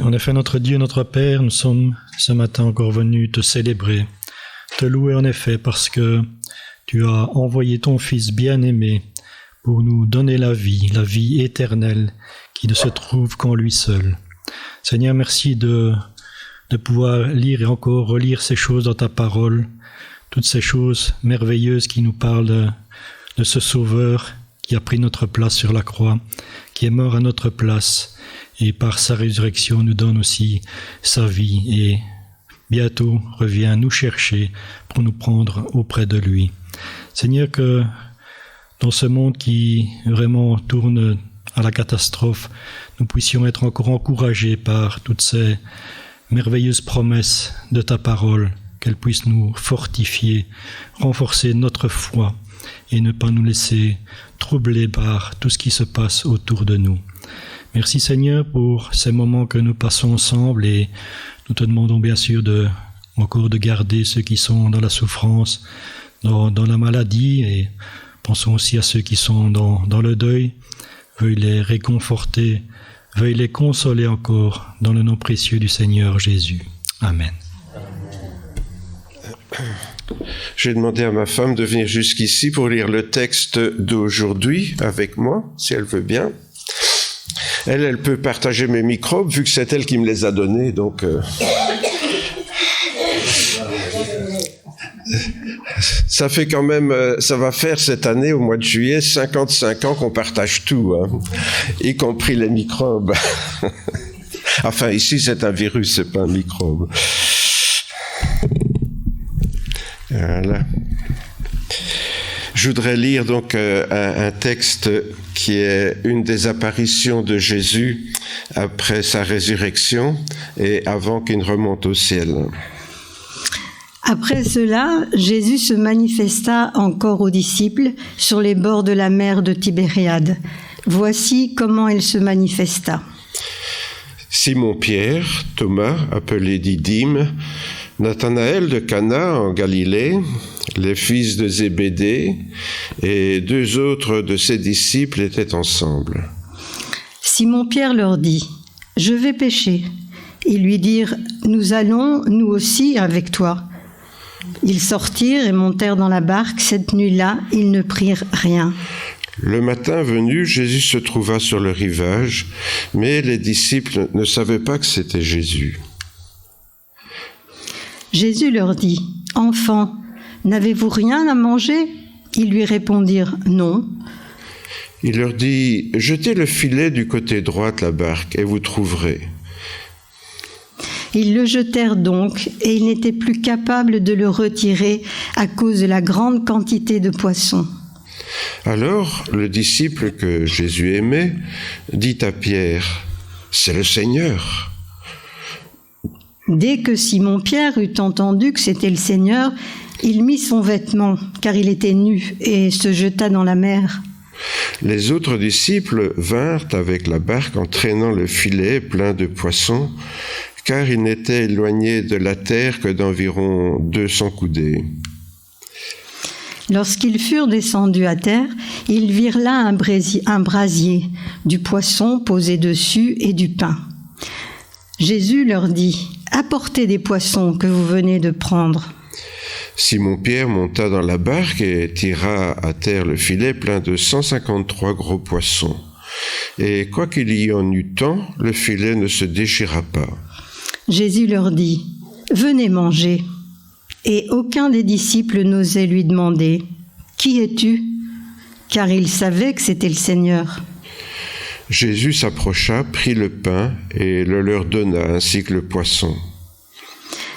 En effet, notre Dieu, notre Père, nous sommes ce matin encore venus te célébrer, te louer en effet parce que tu as envoyé ton Fils bien-aimé pour nous donner la vie éternelle qui ne se trouve qu'en lui seul. Seigneur, merci de pouvoir lire et encore relire ces choses dans ta parole, toutes ces choses merveilleuses qui nous parlent de ce Sauveur qui a pris notre place sur la croix, qui est mort à notre place, et par sa résurrection nous donne aussi sa vie et bientôt revient nous chercher pour nous prendre auprès de lui. Seigneur, que dans ce monde qui vraiment tourne à la catastrophe, nous puissions être encore encouragés par toutes ces merveilleuses promesses de ta parole, qu'elles puissent nous fortifier, renforcer notre foi et ne pas nous laisser troubler par tout ce qui se passe autour de nous. Merci Seigneur pour ces moments que nous passons ensemble et nous te demandons bien sûr encore de garder ceux qui sont dans la souffrance, dans la maladie, et pensons aussi à ceux qui sont dans le deuil. Veuille les réconforter, veuille les consoler encore dans le nom précieux du Seigneur Jésus. Amen. J'ai demandé à ma femme de venir jusqu'ici pour lire le texte d'aujourd'hui avec moi, si elle veut bien. Elle peut partager mes microbes, vu que c'est elle qui me les a donnés, donc... Ça fait quand même, ça va faire cette année, au mois de juillet, 55 ans qu'on partage tout, hein, y compris les microbes. Enfin, ici, c'est un virus, c'est pas un microbe. Voilà. Je voudrais lire donc un texte qui est une des apparitions de Jésus après sa résurrection et avant qu'il ne remonte au ciel. Après cela, Jésus se manifesta encore aux disciples sur les bords de la mer de Tibériade. Voici comment il se manifesta. Simon-Pierre, Thomas, appelé Didyme, Nathanaël de Cana en Galilée, les fils de Zébédée et 2 autres de ses disciples étaient ensemble. Simon-Pierre leur dit : « Je vais pêcher. » Ils lui dirent : « Nous allons, nous aussi, avec toi. » Ils sortirent et montèrent dans la barque. Cette nuit-là, ils ne prirent rien. Le matin venu, Jésus se trouva sur le rivage, mais les disciples ne savaient pas que c'était Jésus. Jésus leur dit : « Enfants, n'avez-vous rien à manger ?» Ils lui répondirent : « Non. » Il leur dit : « Jetez le filet du côté droit de la barque et vous trouverez. » Ils le jetèrent donc, et ils n'étaient plus capables de le retirer à cause de la grande quantité de poissons. Alors le disciple que Jésus aimait dit à Pierre : « C'est le Seigneur. » Dès que Simon-Pierre eut entendu que c'était le Seigneur, il mit son vêtement, car il était nu, et se jeta dans la mer. Les autres disciples vinrent avec la barque en traînant le filet plein de poissons, car ils n'étaient éloignés de la terre que d'environ 200 coudées. Lorsqu'ils furent descendus à terre, ils virent là un brasier, du poisson posé dessus et du pain. Jésus leur dit : « Apportez des poissons que vous venez de prendre. » Simon-Pierre monta dans la barque et tira à terre le filet plein de 153 gros poissons. Et quoiqu'il y en eût tant, le filet ne se déchira pas. Jésus leur dit : « Venez manger. » Et aucun des disciples n'osait lui demander : « Qui es-tu » car il savait que c'était le Seigneur. Jésus s'approcha, prit le pain et le leur donna, ainsi que le poisson.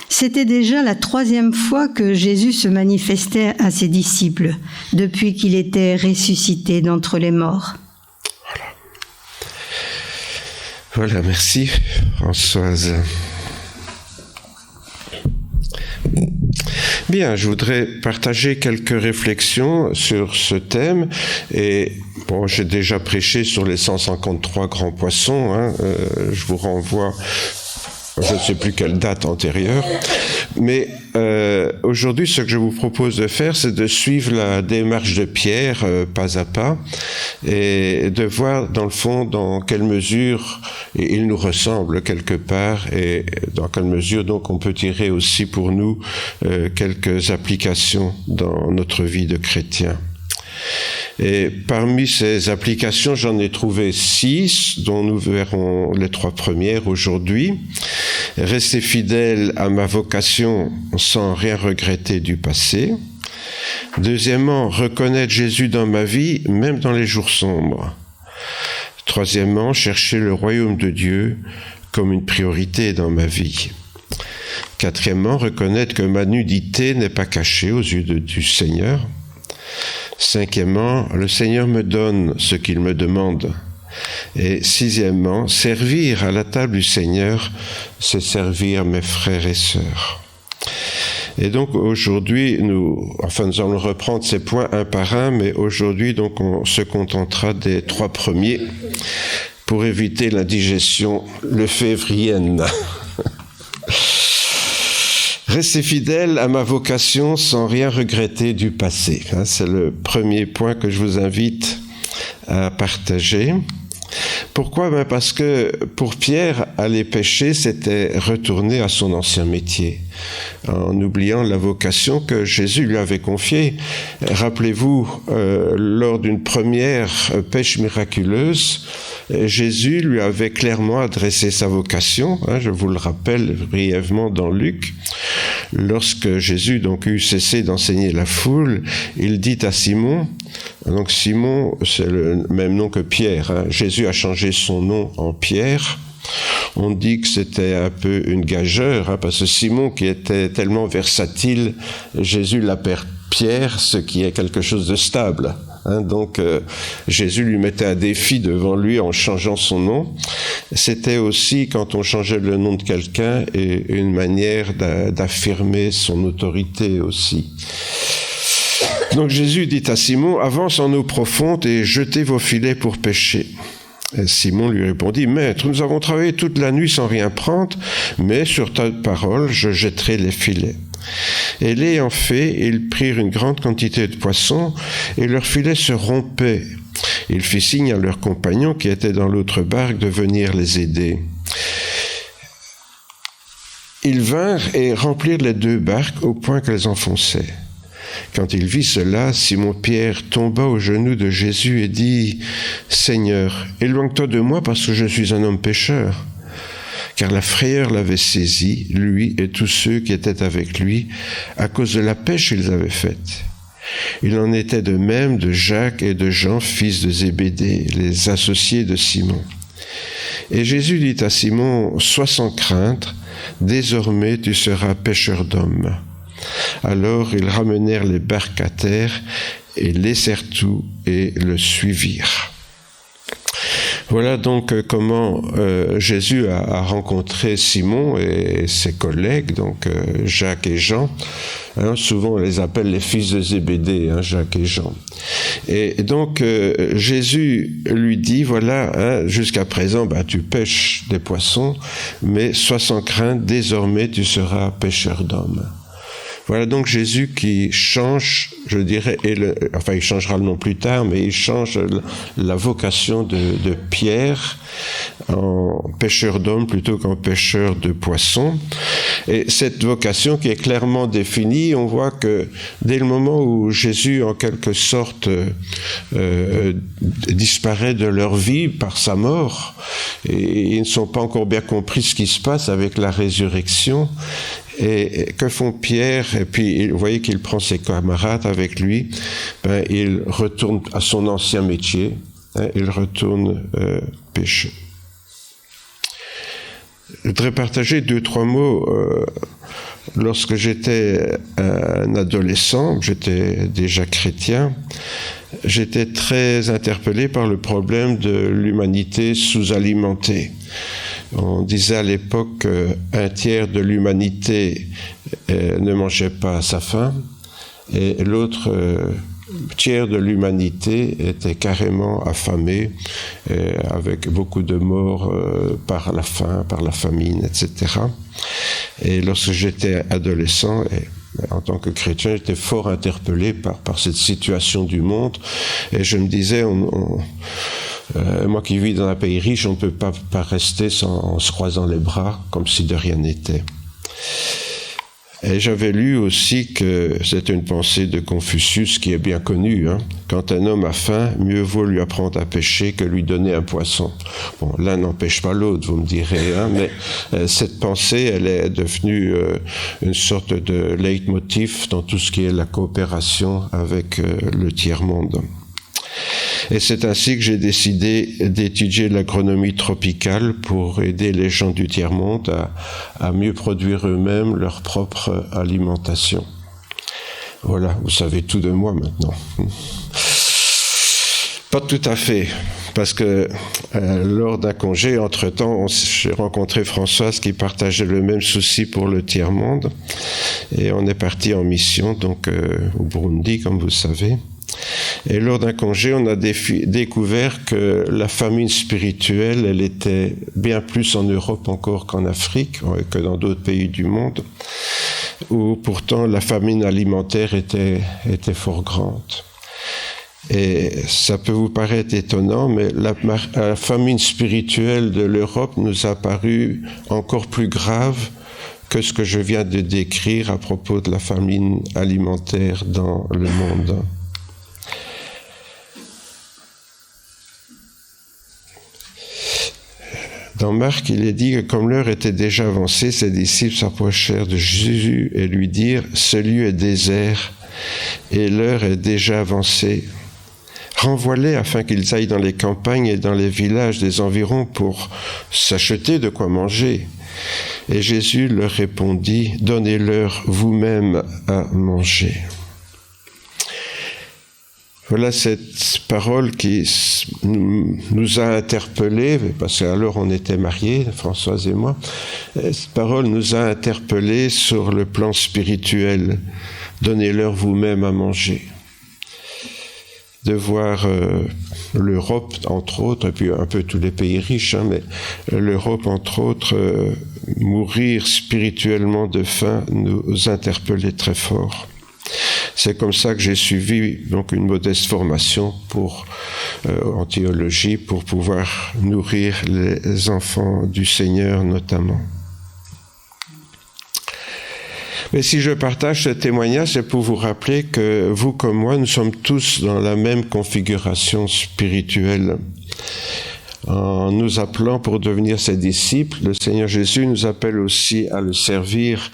C'était déjà la 3e fois que Jésus se manifestait à ses disciples, depuis qu'il était ressuscité d'entre les morts. Voilà, merci Françoise. Bien, je voudrais partager quelques réflexions sur ce thème. Et bon, j'ai déjà prêché sur les 153 grands poissons. Je vous renvoie je ne sais plus quelle date antérieure. Mais aujourd'hui, ce que je vous propose de faire, c'est de suivre la démarche de Pierre pas à pas et de voir dans le fond dans quelle mesure il nous ressemble quelque part et dans quelle mesure donc on peut tirer aussi pour nous quelques applications dans notre vie de chrétien. Et parmi ces applications, j'en ai trouvé 6, dont nous verrons les 3 premières aujourd'hui. Rester fidèle à ma vocation sans rien regretter du passé. Deuxièmement, reconnaître Jésus dans ma vie, même dans les jours sombres. Troisièmement, chercher le royaume de Dieu comme une priorité dans ma vie. Quatrièmement, reconnaître que ma nudité n'est pas cachée aux yeux du Seigneur. Cinquièmement, le Seigneur me donne ce qu'il me demande. Et sixièmement, servir à la table du Seigneur, c'est servir mes frères et sœurs. Et donc aujourd'hui, nous allons reprendre ces points un par un, mais aujourd'hui, donc, on se contentera des 3 premiers pour éviter l'indigestion lefévrienne. Rester fidèle à ma vocation sans rien regretter du passé. C'est le premier point que je vous invite à partager. Pourquoi ? Parce que pour Pierre, aller pécher, c'était retourner à son ancien métier, en oubliant la vocation que Jésus lui avait confiée. Rappelez-vous, lors d'une première pêche miraculeuse, Jésus lui avait clairement adressé sa vocation, je vous le rappelle brièvement dans Luc. Lorsque Jésus donc eut cessé d'enseigner la foule, il dit à Simon, donc Simon c'est le même nom que Pierre, Jésus a changé son nom en Pierre. On dit que c'était un peu une gageure, parce que Simon qui était tellement versatile, Jésus l'appelle Pierre, ce qui est quelque chose de stable. Donc Jésus lui mettait un défi devant lui en changeant son nom. C'était aussi, quand on changeait le nom de quelqu'un, une manière d'affirmer son autorité aussi. Donc Jésus dit à Simon, « Avance en eau profonde et jetez vos filets pour pêcher. » Et Simon lui répondit, « Maître, nous avons travaillé toute la nuit sans rien prendre, mais sur ta parole, je jetterai les filets. » Et l'ayant fait, ils prirent une grande quantité de poissons, et leurs filets se rompaient. Il fit signe à leurs compagnons qui étaient dans l'autre barque de venir les aider. Ils vinrent et remplirent les 2 barques au point qu'elles enfonçaient. Quand il vit cela, Simon-Pierre tomba aux genoux de Jésus et dit, « Seigneur, éloigne-toi de moi parce que je suis un homme pécheur. » Car la frayeur l'avait saisi, lui et tous ceux qui étaient avec lui, à cause de la pêche qu'ils avaient faite. Il en était de même de Jacques et de Jean, fils de Zébédée, les associés de Simon. Et Jésus dit à Simon, « Sois sans crainte, désormais tu seras pêcheur d'hommes. » Alors ils ramenèrent les barques à terre et laissèrent tout et le suivirent. Voilà donc comment Jésus a rencontré Simon et ses collègues, donc Jacques et Jean. Souvent on les appelle les fils de Zébédée, Jacques et Jean. Et donc Jésus lui dit, voilà, jusqu'à présent tu pêches des poissons, mais sois sans crainte, désormais tu seras pêcheur d'hommes. Voilà donc Jésus qui change, je dirais, il changera le nom plus tard, mais il change la vocation de Pierre en pêcheur d'hommes plutôt qu'en pêcheur de poissons. Et cette vocation qui est clairement définie, on voit que dès le moment où Jésus, en quelque sorte, disparaît de leur vie par sa mort, et ils ne sont pas encore bien compris ce qui se passe avec la résurrection. Et que font Pierre? Et puis, vous voyez qu'il prend ses camarades avec lui. Il retourne à son ancien métier. Il retourne pêcher. Je voudrais partager 2-3 mots. Lorsque j'étais un adolescent, j'étais déjà chrétien, j'étais très interpellé par le problème de l'humanité sous-alimentée. On disait à l'époque qu'un tiers de l'humanité ne mangeait pas à sa faim et l'autre tiers de l'humanité était carrément affamé, avec beaucoup de morts par la faim, par la famine, etc. Et lorsque j'étais adolescent, en tant que chrétien, j'étais fort interpellé par cette situation du monde. Et je me disais, moi qui vis dans un pays riche, on ne peut pas rester en se croisant les bras, comme si de rien n'était. Et j'avais lu aussi que c'était une pensée de Confucius qui est bien connue. Quand un homme a faim, mieux vaut lui apprendre à pêcher que lui donner un poisson. Bon, l'un n'empêche pas l'autre, vous me direz, mais cette pensée, elle est devenue une sorte de leitmotiv dans tout ce qui est la coopération avec le tiers-monde. Et c'est ainsi que j'ai décidé d'étudier l'agronomie tropicale pour aider les gens du tiers-monde à mieux produire eux-mêmes leur propre alimentation. Voilà, vous savez tout de moi maintenant. Pas tout à fait, parce que lors d'un congé, entre-temps, j'ai rencontré Françoise qui partageait le même souci pour le tiers-monde. Et on est parti en mission, donc au Burundi, comme vous savez. Et lors d'un congé, on a découvert que la famine spirituelle, elle était bien plus en Europe encore qu'en Afrique, que dans d'autres pays du monde, où pourtant la famine alimentaire était fort grande. Et ça peut vous paraître étonnant, mais la famine spirituelle de l'Europe nous a paru encore plus grave que ce que je viens de décrire à propos de la famine alimentaire dans le monde. Dans Marc, il est dit que comme l'heure était déjà avancée, ses disciples s'approchèrent de Jésus et lui dirent « Ce lieu est désert et l'heure est déjà avancée. Renvoie-les afin qu'ils aillent dans les campagnes et dans les villages des environs pour s'acheter de quoi manger. » Et Jésus leur répondit « Donnez-leur vous-même à manger. » Voilà cette parole qui nous a interpellés, parce qu'alors on était mariés, Françoise et moi. Cette parole nous a interpellés sur le plan spirituel. Donnez-leur vous-même à manger. De voir l'Europe, entre autres, et puis un peu tous les pays riches, mais l'Europe, entre autres, mourir spirituellement de faim nous interpellait très fort. C'est comme ça que j'ai suivi donc une modeste formation en théologie pour pouvoir nourrir les enfants du Seigneur notamment. Mais si je partage ce témoignage, c'est pour vous rappeler que vous comme moi, nous sommes tous dans la même configuration spirituelle. En nous appelant pour devenir ses disciples, le Seigneur Jésus nous appelle aussi à le servir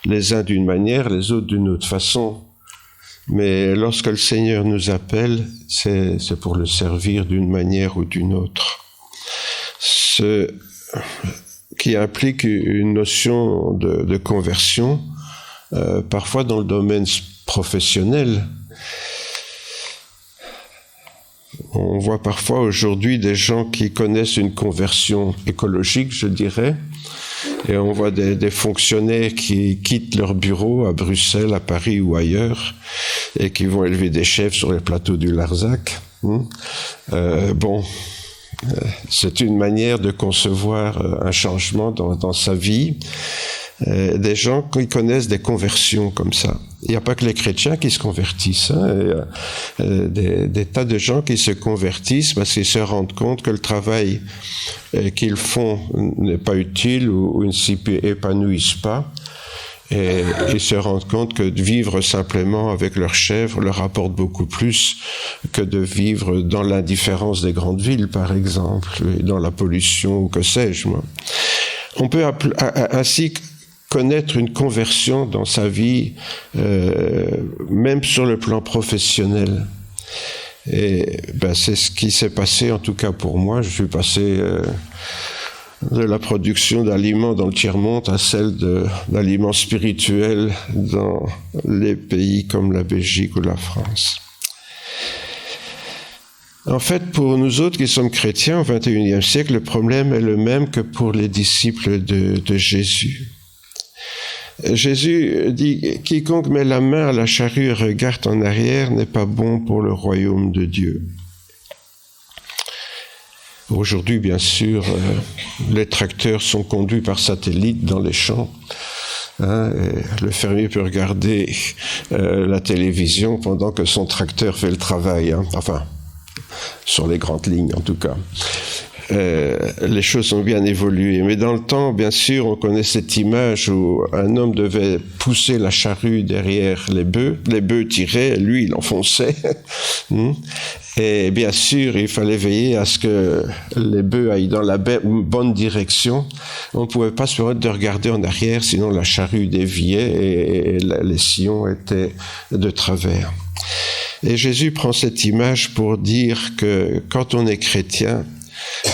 les uns d'une manière, les autres d'une autre façon. Mais lorsque le Seigneur nous appelle, c'est pour le servir d'une manière ou d'une autre. Ce qui implique une notion de conversion, parfois dans le domaine professionnel. On voit parfois aujourd'hui des gens qui connaissent une conversion écologique, je dirais, et on voit des fonctionnaires qui quittent leur bureau à Bruxelles, à Paris ou ailleurs, et qui vont élever des chèvres sur les plateaux du Larzac. C'est une manière de concevoir un changement dans sa vie. Des gens qui connaissent des conversions comme ça. Il n'y a pas que les chrétiens qui se convertissent. Des tas de gens qui se convertissent parce qu'ils se rendent compte que le travail qu'ils font n'est pas utile ou ne s'y épanouissent pas. Et ils se rendent compte que de vivre simplement avec leurs chèvres leur apporte beaucoup plus que de vivre dans l'indifférence des grandes villes, par exemple, et dans la pollution ou que sais-je, moi. On peut ainsi connaître une conversion dans sa vie, même sur le plan professionnel. Et c'est ce qui s'est passé, en tout cas pour moi. Je suis passé de la production d'aliments dans le tiers-monde à celle d'aliments spirituels dans les pays comme la Belgique ou la France. En fait, pour nous autres qui sommes chrétiens au XXIe siècle, le problème est le même que pour les disciples de Jésus. Jésus dit « Quiconque met la main à la charrue et regarde en arrière n'est pas bon pour le royaume de Dieu ». Aujourd'hui, bien sûr, les tracteurs sont conduits par satellite dans les champs. Le fermier peut regarder la télévision pendant que son tracteur fait le travail. Enfin, sur les grandes lignes en tout cas. Les choses ont bien évolué. Mais dans le temps, bien sûr, on connaît cette image où un homme devait pousser la charrue derrière les bœufs tiraient, lui il enfonçait. Et bien sûr, il fallait veiller à ce que les bœufs aillent dans la bonne direction. On ne pouvait pas se permettre de regarder en arrière, sinon la charrue déviait et les sillons étaient de travers. Et Jésus prend cette image pour dire que quand on est chrétien,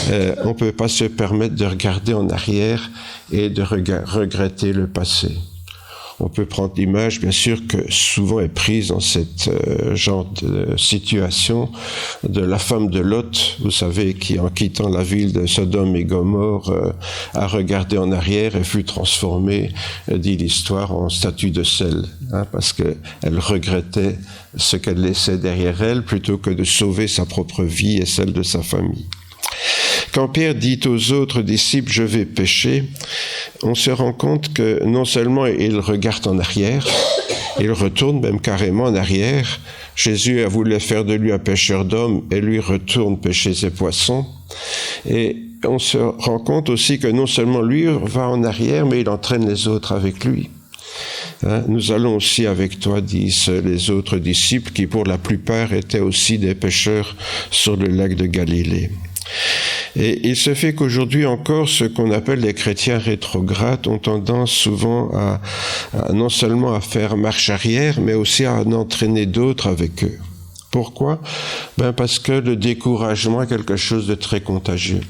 on ne peut pas se permettre de regarder en arrière et de regretter le passé. On peut prendre l'image, bien sûr, que souvent est prise dans cette genre de situation de la femme de Lot, vous savez, qui en quittant la ville de Sodome et Gomorrhe a regardé en arrière et fut transformée, dit l'histoire, en statue de sel, parce qu'elle regrettait ce qu'elle laissait derrière elle plutôt que de sauver sa propre vie et celle de sa famille. Quand Pierre dit aux autres disciples « je vais pêcher », on se rend compte que non seulement il regarde en arrière, il retourne même carrément en arrière. Jésus a voulu faire de lui un pêcheur d'hommes et lui retourne pêcher ses poissons. Et on se rend compte aussi que non seulement lui va en arrière, mais il entraîne les autres avec lui. Nous allons aussi avec toi, disent les autres disciples, qui pour la plupart étaient aussi des pêcheurs sur le lac de Galilée. Et il se fait qu'aujourd'hui encore, ce qu'on appelle les chrétiens rétrogrades ont tendance souvent à non seulement à faire marche arrière, mais aussi à en entraîner d'autres avec eux. Pourquoi ? Parce que le découragement est quelque chose de très contagieux.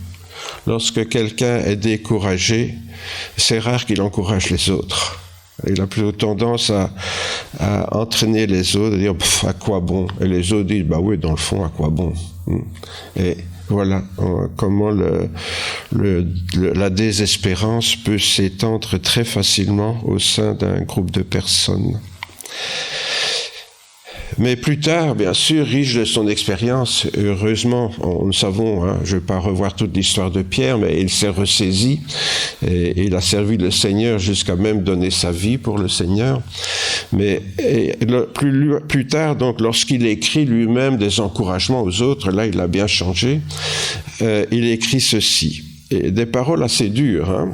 Lorsque quelqu'un est découragé, c'est rare qu'il encourage les autres. Il a plutôt tendance à entraîner les autres, à dire « à quoi bon ?» Et les autres disent « bah oui, dans le fond, à quoi bon ?» Et voilà comment la désespérance peut s'étendre très facilement au sein d'un groupe de personnes. Mais plus tard, bien sûr, riche de son expérience, heureusement, nous savons, je ne vais pas revoir toute l'histoire de Pierre, mais il s'est ressaisi et il a servi le Seigneur jusqu'à même donner sa vie pour le Seigneur. Mais plus tard, donc, lorsqu'il écrit lui-même des encouragements aux autres, là, il a bien changé, il écrit ceci, et des paroles assez dures,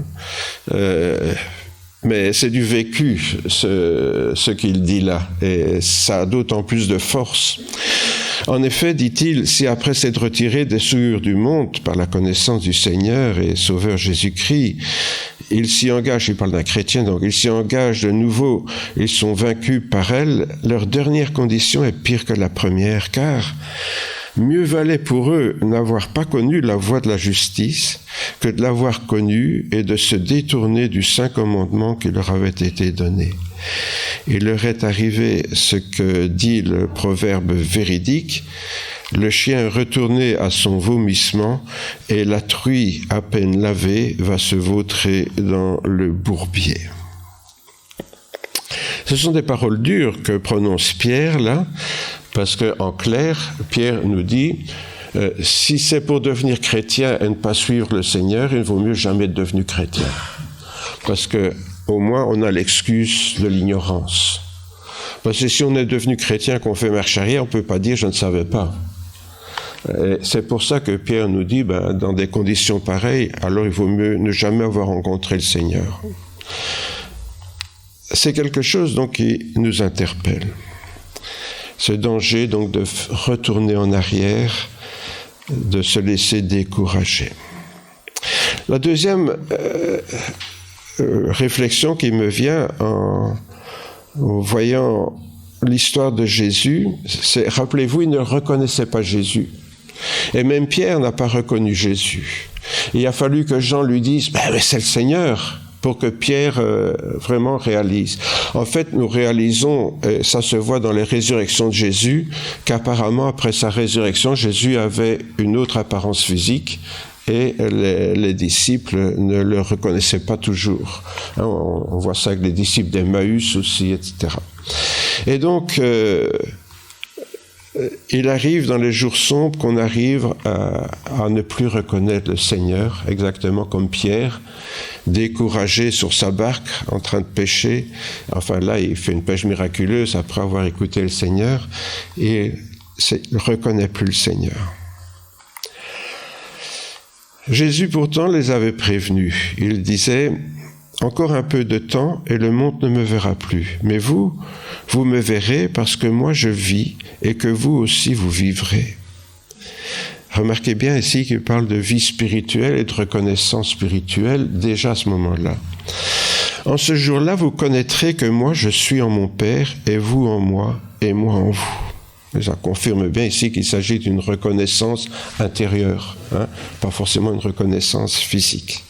mais c'est du vécu, ce qu'il dit là, et ça a d'autant plus de force. En effet, dit-il, si après s'être retiré des souillures du monde par la connaissance du Seigneur et Sauveur Jésus-Christ, ils s'y engagent, il parle d'un chrétien, donc ils s'y engagent de nouveau, ils sont vaincus par elle, leur dernière condition est pire que la première, car mieux valait pour eux n'avoir pas connu la voie de la justice que de l'avoir connue et de se détourner du saint commandement qui leur avait été donné. Il leur est arrivé ce que dit le proverbe véridique, le chien retourné à son vomissement et la truie à peine lavée va se vautrer dans le bourbier. Ce sont des paroles dures que prononce Pierre là, parce qu'en clair, Pierre nous dit, si c'est pour devenir chrétien et ne pas suivre le Seigneur, il vaut mieux jamais être devenu chrétien. Parce que au moins on a l'excuse de l'ignorance. Parce que si on est devenu chrétien, qu'on fait marche arrière, on ne peut pas dire « je ne savais pas ». Et c'est pour ça que Pierre nous dit, dans des conditions pareilles, alors il vaut mieux ne jamais avoir rencontré le Seigneur. C'est quelque chose donc qui nous interpelle. Ce danger donc de retourner en arrière, de se laisser décourager. La deuxième réflexion qui me vient en voyant l'histoire de Jésus, c'est, rappelez-vous, il ne reconnaissait pas Jésus. Et même Pierre n'a pas reconnu Jésus. Il a fallu que Jean lui dise, mais c'est le Seigneur, pour que Pierre vraiment réalise. En fait, nous réalisons, et ça se voit dans les résurrections de Jésus, qu'apparemment, après sa résurrection, Jésus avait une autre apparence physique et les disciples ne le reconnaissaient pas toujours. On voit ça avec les disciples d'Emmaüs aussi, etc. Et donc, il arrive dans les jours sombres qu'on arrive à ne plus reconnaître le Seigneur, exactement comme Pierre, découragé sur sa barque, en train de pêcher. Enfin là, il fait une pêche miraculeuse après avoir écouté le Seigneur, et il ne reconnaît plus le Seigneur. Jésus pourtant les avait prévenus. Il disait: encore un peu de temps et le monde ne me verra plus. Mais vous me verrez parce que moi je vis et que vous aussi vous vivrez. Remarquez bien ici qu'il parle de vie spirituelle et de reconnaissance spirituelle déjà à ce moment-là. En ce jour-là, vous connaîtrez que moi je suis en mon Père et vous en moi et moi en vous. Et ça confirme bien ici qu'il s'agit d'une reconnaissance intérieure, pas forcément une reconnaissance physique.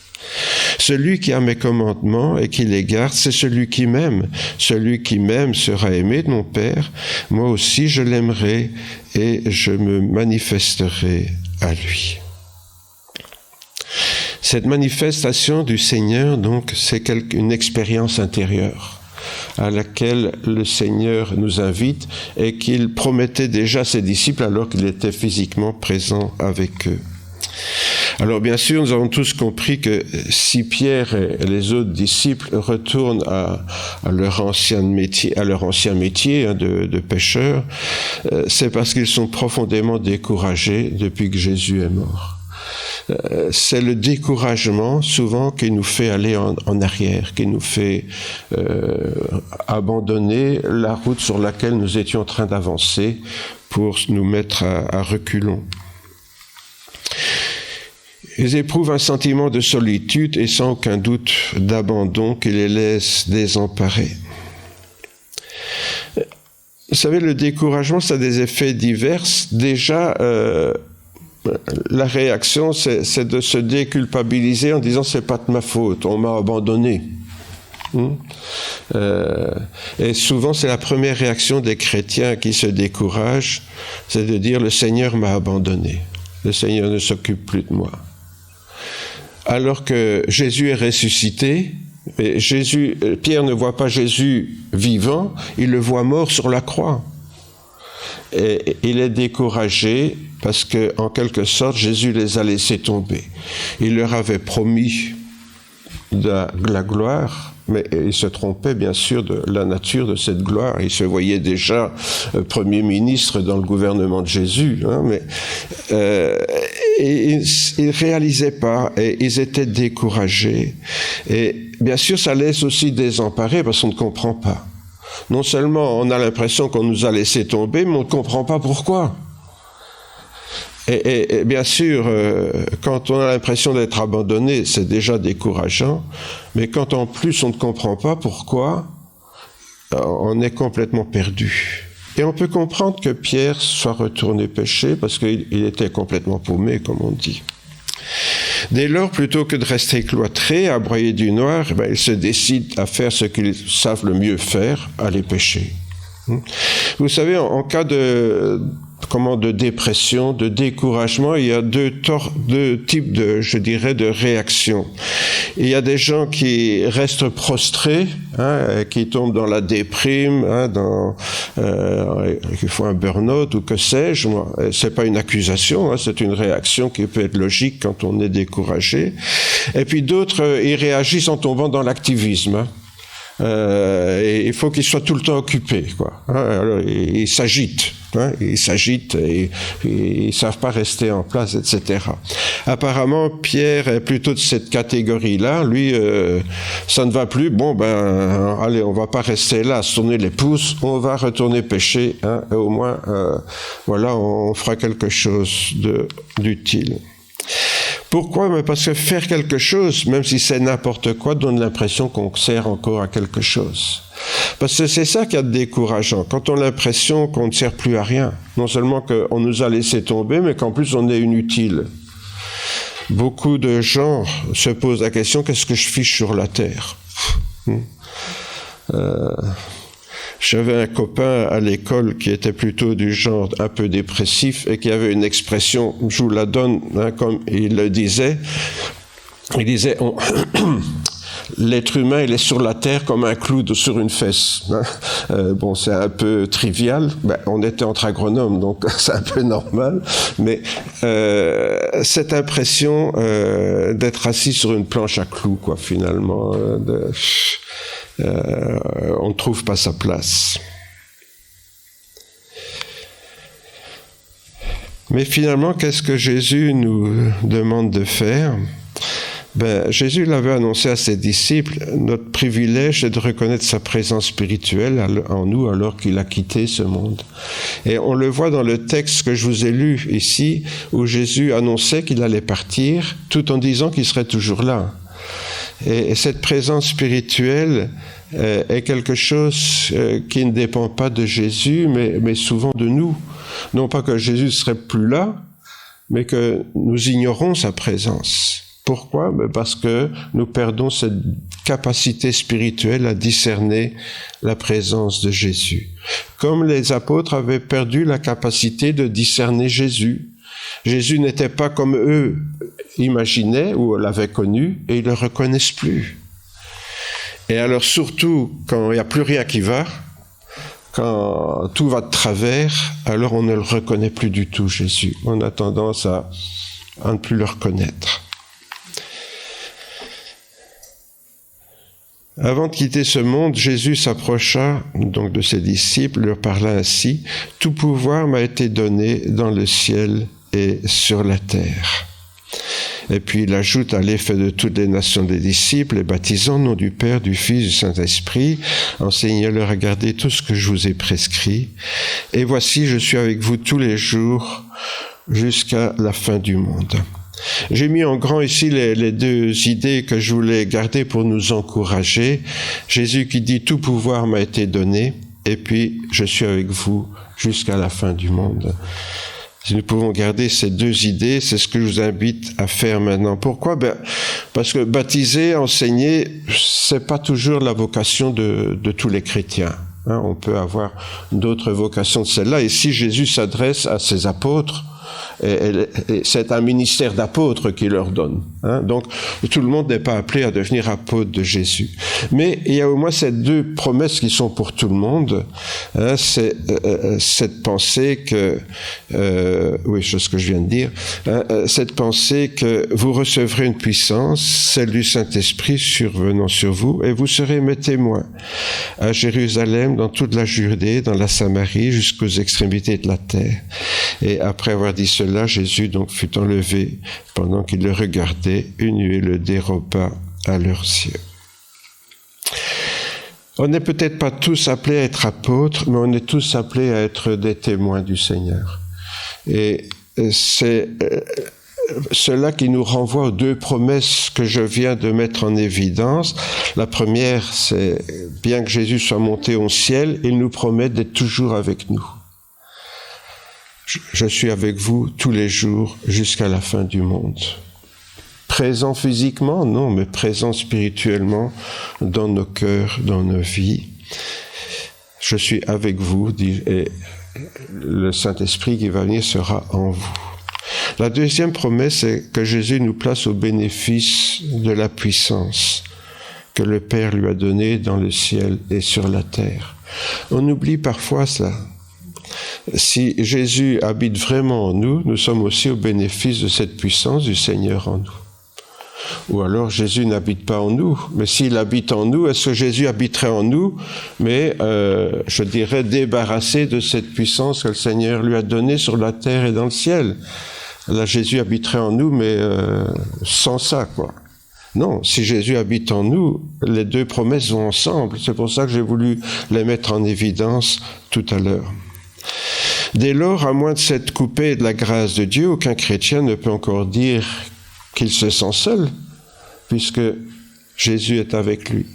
Celui qui a mes commandements et qui les garde, c'est celui qui m'aime. Celui qui m'aime sera aimé de mon Père. Moi aussi, je l'aimerai et je me manifesterai à lui. Cette manifestation du Seigneur, donc, c'est une expérience intérieure à laquelle le Seigneur nous invite et qu'il promettait déjà à ses disciples alors qu'il était physiquement présent avec eux. Alors bien sûr, nous avons tous compris que si Pierre et les autres disciples retournent à leur ancien métier de pêcheurs, c'est parce qu'ils sont profondément découragés depuis que Jésus est mort. C'est le découragement souvent qui nous fait aller en arrière, qui nous fait abandonner la route sur laquelle nous étions en train d'avancer pour nous mettre à reculons. Ils éprouvent un sentiment de solitude et sans aucun doute d'abandon qui les laisse désemparés. Vous savez, le découragement, ça a des effets divers. Déjà, la réaction, c'est de se déculpabiliser en disant « c'est pas de ma faute, on m'a abandonné ». Et souvent, c'est la première réaction des chrétiens qui se découragent, c'est de dire « le Seigneur m'a abandonné, le Seigneur ne s'occupe plus de moi ». Alors que Jésus est ressuscité, et Pierre ne voit pas Jésus vivant, il le voit mort sur la croix. Et il est découragé parce que, en quelque sorte, Jésus les a laissés tomber. Il leur avait promis de la gloire, mais il se trompait bien sûr de la nature de cette gloire. Il se voyait déjà Premier ministre dans le gouvernement de Jésus, mais ils ne réalisaient pas et ils étaient découragés. Et bien sûr, ça laisse aussi désemparés parce qu'on ne comprend pas. Non seulement on a l'impression qu'on nous a laissé tomber, mais on ne comprend pas pourquoi. Et bien sûr, quand on a l'impression d'être abandonné, c'est déjà décourageant, mais quand en plus on ne comprend pas pourquoi, on est complètement perdu. Et on peut comprendre que Pierre soit retourné pêcher parce qu'il était complètement paumé, comme on dit. Dès lors, plutôt que de rester cloîtré, à broyer du noir, ils se décident à faire ce qu'ils savent le mieux faire, aller pêcher. Vous savez, en cas de dépression, de découragement, il y a deux types de réactions. Il y a des gens qui restent prostrés, qui tombent dans la déprime, qui font un burn-out ou que sais-je. C'est pas une accusation, c'est une réaction qui peut être logique quand on est découragé. Et puis d'autres, ils réagissent en tombant dans l'activisme. Et il faut qu'ils soient tout le temps occupés, Alors, ils s'agitent, et ils savent pas rester en place, etc. Apparemment, Pierre est plutôt de cette catégorie-là. Lui, ça ne va plus. Allez, on va pas rester là, se tourner les pouces. On va retourner pêcher. Et au moins, on fera quelque chose d'utile. Pourquoi ? Parce que faire quelque chose, même si c'est n'importe quoi, donne l'impression qu'on sert encore à quelque chose. Parce que c'est ça qui est décourageant, quand on a l'impression qu'on ne sert plus à rien. Non seulement qu'on nous a laissé tomber, mais qu'en plus on est inutile. Beaucoup de gens se posent la question, qu'est-ce que je fiche sur la terre ? J'avais un copain à l'école qui était plutôt du genre un peu dépressif et qui avait une expression, je vous la donne, hein, comme il le disait. Il disait, l'être humain, il est sur la terre comme un clou sur une fesse. Bon, c'est un peu trivial. On était entre agronomes, donc c'est un peu normal. Mais cette impression d'être assis sur une planche à clous, quoi, finalement, on ne trouve pas sa place. Mais finalement, qu'est-ce que Jésus nous demande de faire ? Jésus l'avait annoncé à ses disciples, notre privilège est de reconnaître sa présence spirituelle en nous alors qu'il a quitté ce monde. Et on le voit dans le texte que je vous ai lu ici, où Jésus annonçait qu'il allait partir, tout en disant qu'il serait toujours là. Et cette présence spirituelle est quelque chose qui ne dépend pas de Jésus, mais souvent de nous. Non pas que Jésus ne serait plus là, mais que nous ignorons sa présence. Pourquoi ? Parce que nous perdons cette capacité spirituelle à discerner la présence de Jésus. Comme les apôtres avaient perdu la capacité de discerner Jésus. Jésus n'était pas comme eux imaginaient ou l'avaient connu et ils ne le reconnaissent plus. Et alors surtout, quand il n'y a plus rien qui va, quand tout va de travers, alors on ne le reconnaît plus du tout, Jésus. On a tendance à ne plus le reconnaître. Avant de quitter ce monde, Jésus s'approcha donc de ses disciples, leur parla ainsi, « Tout pouvoir m'a été donné dans le ciel et sur la terre. » Et puis il ajoute, « Allez, faites de toutes les nations des disciples, et baptisant au nom du Père, du Fils, du Saint-Esprit, enseignez-leur à garder tout ce que je vous ai prescrit. Et voici, je suis avec vous tous les jours jusqu'à la fin du monde. » J'ai mis en grand ici les deux idées que je voulais garder pour nous encourager. Jésus qui dit « Tout pouvoir m'a été donné » et puis « Je suis avec vous jusqu'à la fin du monde ». Si nous pouvons garder ces deux idées, c'est ce que je vous invite à faire maintenant. Pourquoi ? Parce que baptiser, enseigner, c'est pas toujours la vocation de tous les chrétiens. On peut avoir d'autres vocations de celle-là. Et si Jésus s'adresse à ses apôtres, et c'est un ministère d'apôtres qu'il leur donne. Donc, tout le monde n'est pas appelé à devenir apôtre de Jésus. Mais il y a au moins ces deux promesses qui sont pour tout le monde. C'est cette pensée que... oui, c'est ce que je viens de dire. Cette pensée que vous recevrez une puissance, celle du Saint-Esprit survenant sur vous, et vous serez mes témoins à Jérusalem, dans toute la Judée, dans la Samarie, jusqu'aux extrémités de la terre. Et après avoir dit cela, Jésus donc fut enlevé. Pendant qu'ils le regardaient, une nuée le déroba à leurs yeux. On n'est peut-être pas tous appelés à être apôtres, mais on est tous appelés à être des témoins du Seigneur. Et c'est cela qui nous renvoie aux deux promesses que je viens de mettre en évidence. La première, c'est bien que Jésus soit monté au ciel, il nous promet d'être toujours avec nous. Je suis avec vous tous les jours jusqu'à la fin du monde. Présent physiquement, non, mais présent spirituellement dans nos cœurs, dans nos vies. Je suis avec vous, et le Saint-Esprit qui va venir sera en vous. La deuxième promesse, c'est que Jésus nous place au bénéfice de la puissance que le Père lui a donnée dans le ciel et sur la terre. On oublie parfois cela. Si Jésus habite vraiment en nous, nous sommes aussi au bénéfice de cette puissance du Seigneur en nous. Ou alors Jésus n'habite pas en nous, mais s'il habite en nous, est-ce que Jésus habiterait en nous, mais je dirais débarrassé de cette puissance que le Seigneur lui a donnée sur la terre et dans le ciel. Là, Jésus habiterait en nous, mais sans ça, quoi. Non, si Jésus habite en nous, les deux promesses vont ensemble. C'est pour ça que j'ai voulu les mettre en évidence tout à l'heure. Dès lors, à moins de s'être coupé de la grâce de Dieu, aucun chrétien ne peut encore dire qu'il se sent seul, puisque Jésus est avec lui.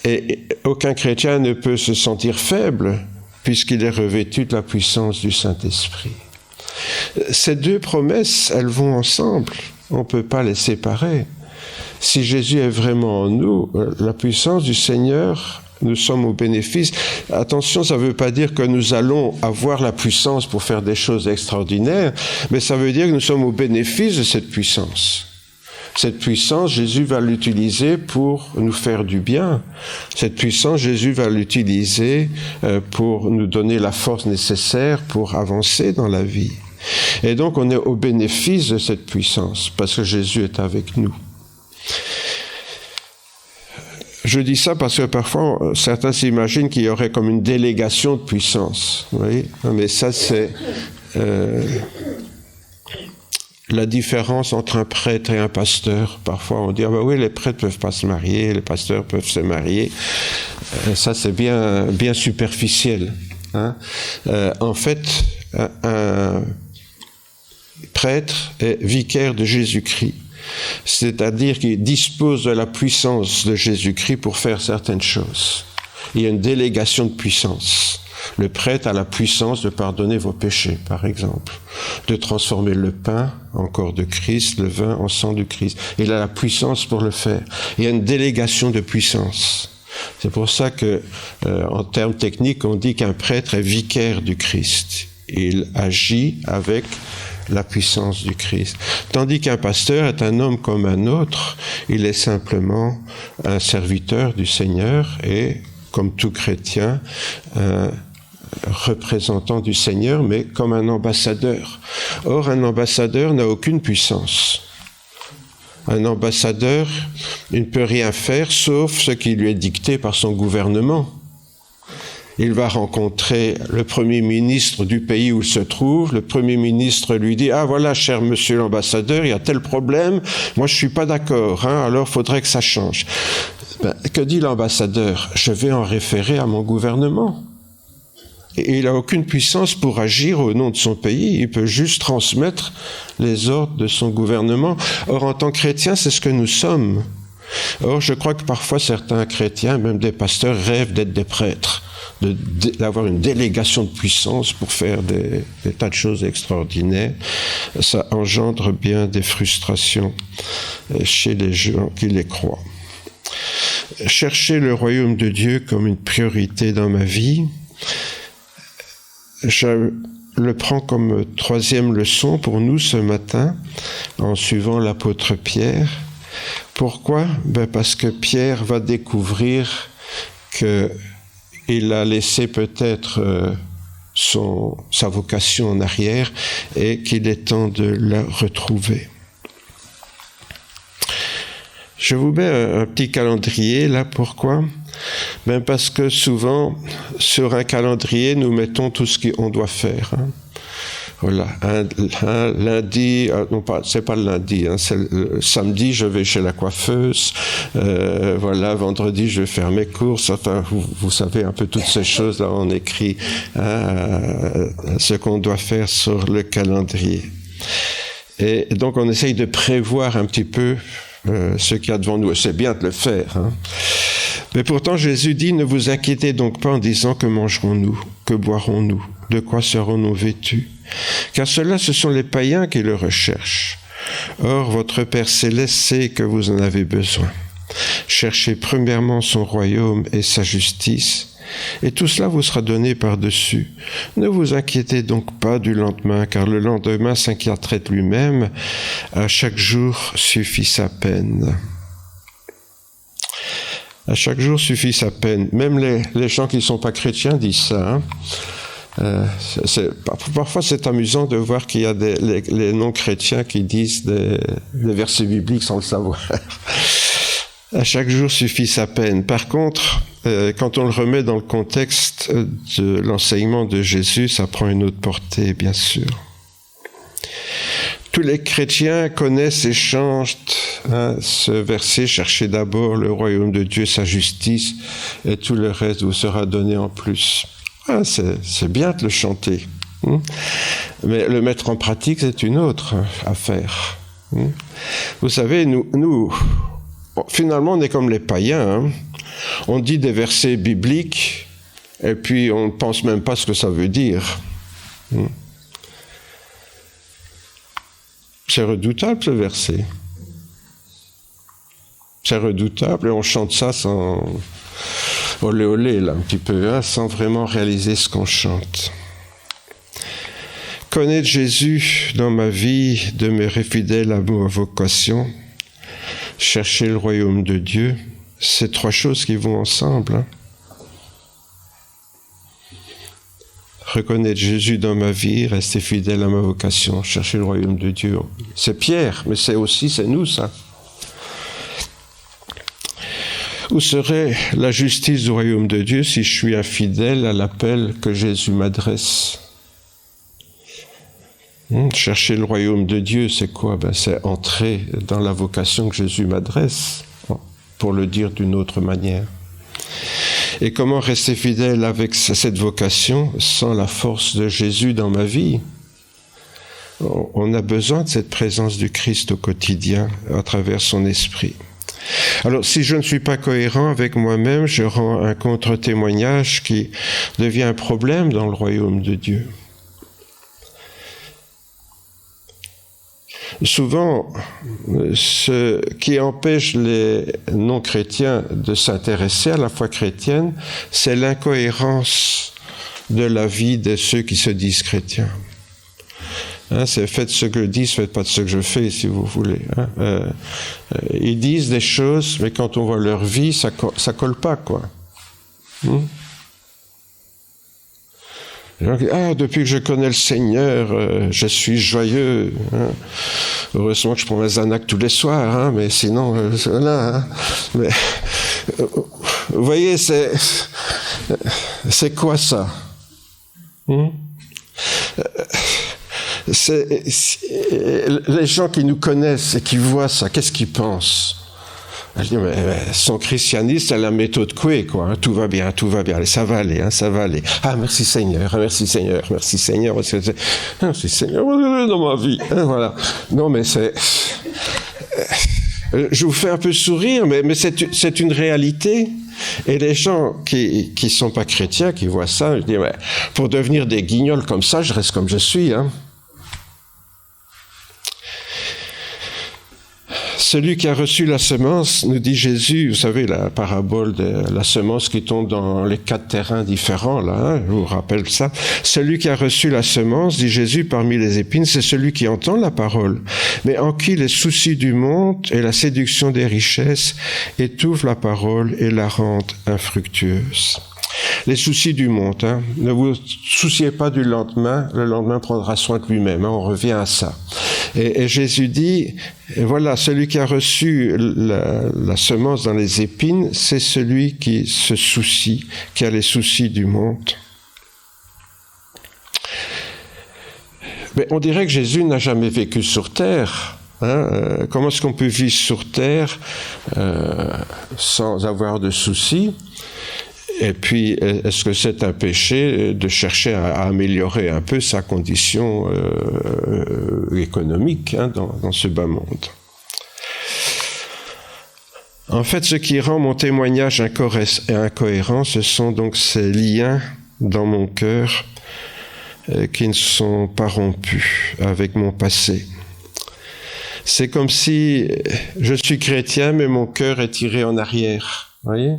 Et aucun chrétien ne peut se sentir faible, puisqu'il est revêtu de la puissance du Saint-Esprit. Ces deux promesses, elles vont ensemble. On ne peut pas les séparer. Si Jésus est vraiment en nous, la puissance du Seigneur nous sommes au bénéfice. Attention, ça ne veut pas dire que nous allons avoir la puissance pour faire des choses extraordinaires, mais ça veut dire que nous sommes au bénéfice de cette puissance. Cette puissance, Jésus va l'utiliser pour nous faire du bien. Cette puissance, Jésus va l'utiliser pour nous donner la force nécessaire pour avancer dans la vie. Et donc, on est au bénéfice de cette puissance, parce que Jésus est avec nous. Je dis ça parce que parfois, certains s'imaginent qu'il y aurait comme une délégation de puissance. Vous voyez ? Mais ça, c'est la différence entre un prêtre et un pasteur. Parfois, on dit, ah ben oui, les prêtres peuvent pas se marier, les pasteurs peuvent se marier. Ça, c'est bien superficiel. Hein. En fait, un prêtre est vicaire de Jésus-Christ. C'est-à-dire qu'il dispose de la puissance de Jésus-Christ pour faire certaines choses. Il y a une délégation de puissance. Le prêtre a la puissance de pardonner vos péchés, par exemple, de transformer le pain en corps de Christ, le vin en sang du Christ. Il a la puissance pour le faire. Il y a une délégation de puissance. C'est pour ça que, en termes techniques, on dit qu'un prêtre est vicaire du Christ. Il agit avec la puissance du Christ. Tandis qu'un pasteur est un homme comme un autre, il est simplement un serviteur du Seigneur et, comme tout chrétien, un représentant du Seigneur, mais comme un ambassadeur. Or, un ambassadeur n'a aucune puissance. Un ambassadeur, il ne peut rien faire sauf ce qui lui est dicté par son gouvernement. Il va rencontrer le Premier ministre du pays où il se trouve. Le Premier ministre lui dit « Ah voilà, cher monsieur l'ambassadeur, il y a tel problème. Moi, je ne suis pas d'accord, hein, alors il faudrait que ça change. » Que dit l'ambassadeur ? « Je vais en référer à mon gouvernement. » Et il n'a aucune puissance pour agir au nom de son pays. Il peut juste transmettre les ordres de son gouvernement. Or, en tant que chrétien, c'est ce que nous sommes. Or, je crois que parfois certains chrétiens, même des pasteurs, rêvent d'être des prêtres, d'avoir une délégation de puissance pour faire des tas de choses extraordinaires. Ça engendre bien des frustrations chez les gens qui les croient. Chercher le royaume de Dieu comme une priorité dans ma vie, je le prends comme troisième leçon pour nous ce matin, en suivant l'apôtre Pierre. Pourquoi ? Parce que Pierre va découvrir qu'il a laissé peut-être sa vocation en arrière et qu'il est temps de la retrouver. Je vous mets un petit calendrier là, pourquoi ? Parce que souvent, sur un calendrier, nous mettons tout ce qu'on doit faire. Hein. Voilà, un lundi, non c'est pas le lundi, hein, c'est le samedi, je vais chez la coiffeuse, voilà, vendredi, je vais faire mes courses, enfin, vous savez un peu toutes ces choses-là, on écrit ce qu'on doit faire sur le calendrier. Et donc, on essaye de prévoir un petit peu ce qu'il y a devant nous, et c'est bien de le faire, hein. Mais pourtant, Jésus dit, ne vous inquiétez donc pas en disant que mangerons-nous, que boirons-nous, de quoi serons-nous vêtus ? Car ceux-là, ce sont les païens qui le recherchent. Or, votre Père céleste sait que vous en avez besoin. Cherchez premièrement son royaume et sa justice, et tout cela vous sera donné par-dessus. Ne vous inquiétez donc pas du lendemain, car le lendemain s'inquiéterait de lui-même. À chaque jour suffit sa peine. À chaque jour suffit sa peine. Même les gens qui ne sont pas chrétiens disent ça. Hein. Parfois, c'est amusant de voir qu'il y a les non-chrétiens qui disent des versets bibliques sans le savoir. À chaque jour suffit sa peine. Par contre, quand on le remet dans le contexte de l'enseignement de Jésus, ça prend une autre portée, bien sûr. Tous les chrétiens connaissent et chantent ce verset, cherchez d'abord le royaume de Dieu, sa justice, et tout le reste vous sera donné en plus. C'est bien de le chanter, mais le mettre en pratique, c'est une autre affaire. Vous savez, nous finalement, on est comme les païens. Hein. On dit des versets bibliques, et puis on ne pense même pas ce que ça veut dire. C'est redoutable, ce verset. C'est redoutable, et on chante ça sans olé olé là un petit peu, hein, sans vraiment réaliser ce qu'on chante. Connaître Jésus dans ma vie, demeurer fidèle à ma vocation, chercher le royaume de Dieu, c'est trois choses qui vont ensemble. Hein. Reconnaître Jésus dans ma vie, rester fidèle à ma vocation, chercher le royaume de Dieu. C'est Pierre, mais c'est nous ça. Où serait la justice du royaume de Dieu si je suis infidèle à l'appel que Jésus m'adresse? Chercher le royaume de Dieu, c'est quoi? C'est entrer dans la vocation que Jésus m'adresse, pour le dire d'une autre manière. Et comment rester fidèle avec cette vocation sans la force de Jésus dans ma vie? On a besoin de cette présence du Christ au quotidien, à travers son esprit. Alors, si je ne suis pas cohérent avec moi-même, je rends un contre-témoignage qui devient un problème dans le royaume de Dieu. Souvent, ce qui empêche les non-chrétiens de s'intéresser à la foi chrétienne, c'est l'incohérence de la vie de ceux qui se disent chrétiens. Hein, c'est faites ce que je dis, faites pas ce que je fais, si vous voulez. Hein. Ils disent des choses, mais quand on voit leur vie, ça colle pas, quoi. Depuis que je connais le Seigneur, je suis joyeux. Hein. Heureusement que je prends mes Xanax tous les soirs, hein, mais sinon, voilà. Hein. Mais, vous voyez, c'est quoi ça? Les gens qui nous connaissent et qui voient ça, qu'est-ce qu'ils pensent? Je dis, mais son christianisme, c'est la méthode Coué, quoi. Hein, tout va bien, allez, ça va aller, hein, ça va aller. Ah, merci Seigneur, merci Seigneur, merci Seigneur, merci Seigneur dans ma vie. Hein, voilà. Non, mais c'est... Je vous fais un peu sourire, mais c'est une réalité. Et les gens qui sont pas chrétiens, qui voient ça, je dis, mais pour devenir des guignols comme ça, je reste comme je suis, hein. Celui qui a reçu la semence, nous dit Jésus, vous savez, la parabole de la semence qui tombe dans les 4 terrains différents, là, hein, je vous rappelle ça. Celui qui a reçu la semence, dit Jésus, parmi les épines, c'est celui qui entend la parole, mais en qui les soucis du monde et la séduction des richesses étouffent la parole et la rendent infructueuse. Les soucis du monde, hein. Ne vous souciez pas du lendemain, le lendemain prendra soin de lui-même, hein. On revient à ça. Et Jésus dit, et voilà, celui qui a reçu la semence dans les épines, c'est celui qui se soucie, qui a les soucis du monde. Mais on dirait que Jésus n'a jamais vécu sur terre. Hein. Comment est-ce qu'on peut vivre sur terre sans avoir de soucis? Et puis, est-ce que c'est un péché de chercher à améliorer un peu sa condition économique, hein, dans ce bas monde? En fait, ce qui rend mon témoignage incohérent, ce sont donc ces liens dans mon cœur qui ne sont pas rompus avec mon passé. C'est comme si je suis chrétien, mais mon cœur est tiré en arrière, vous voyez?